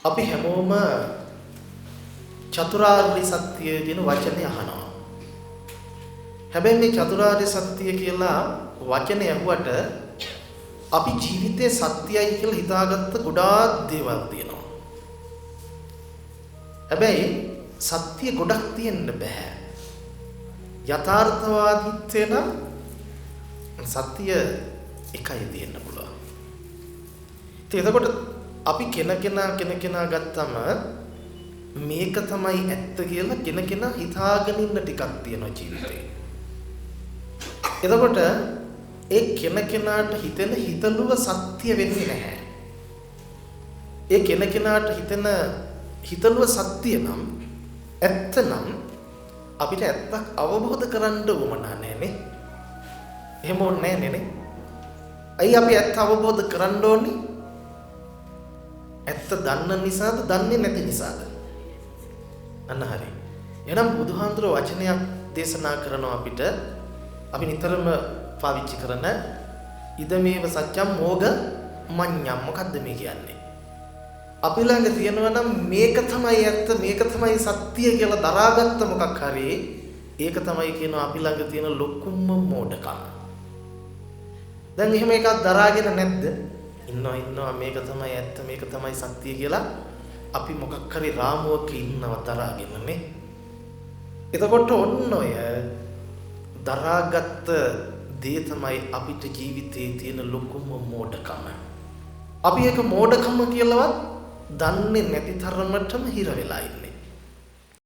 අපි හැමෝම චතුරාර්ය සත්‍ය කියන වචනේ අහනවා. හැබැයි මේ චතුරාර්ය සත්‍ය කියලා වචනේ අහුවට අපි ජීවිතේ සත්‍යයි කියලා හිතාගත්ත ගොඩාක් දේවල් තියෙනවා. හැබැයි සත්‍ය ගොඩක් තියෙන්න බෑ. යථාර්ථවාදීත්වය නම් සත්‍ය එකයි තියෙන්න පුළුවන්. එතකොට අපි කෙනකෙනා ගත්තම මේක තමයි ඇත්ත කියලා කෙනකෙනා හිතාගෙන ඉන්න ටිකක් තියෙනවා ජීවිතේ. එතකොට ඒ කෙනකෙනාට හිතෙන හිතලුව සත්‍ය වෙන්නේ නැහැ. ඒ කෙනකෙනාට හිතෙන හිතලුව සත්‍ය නම් ඇත්ත නම් අපිට ඇත්තක් අවබෝධ කරගන්න උවමනා නැහැනේ. එහෙම ඕනේ නැහැනේ. අයි අපි ඇත්ත අවබෝධ කරගන්න ඕනේ. ඇත්ත දන්න නිසාද දන්නේ නැති නිසාද? අන්න හරි. එහෙනම් බුදුහාඳුර වචනයක් දේශනා කරනවා අපිට. අපි නිතරම පාවිච්චි කරන ඉදමේව සත්‍යම් මෝග මඤ්ඤම්. මොකද්ද මේ කියන්නේ? අපි ළඟ තියෙනවා නම් මේක තමයි ඇත්ත, මේක තමයි සත්‍ය කියලා දරාගත්ත මොකක් හරි ඒක තමයි කියනවා අපි ළඟ තියෙන ලොකුම මෝඩකම. දැන් එහෙම එකක් දරාගෙන නැද්ද? ඉන්නවා මේක තමයි ඇත්ත, මේක තමයි සත්‍ය කියලා අපි මොකක් හරි රාමුවක ඉන්නව දරාගෙන නේ. එතකොට ඔන්න ඔය දරාගත්ත දේ තමයි අපිට ජීවිතේ තියෙන ලොකුම මෝඩකම. අපි ඒක මෝඩකම කියලාවත් දන්නේ නැති තරමටම හිර වෙලා ඉන්නේ.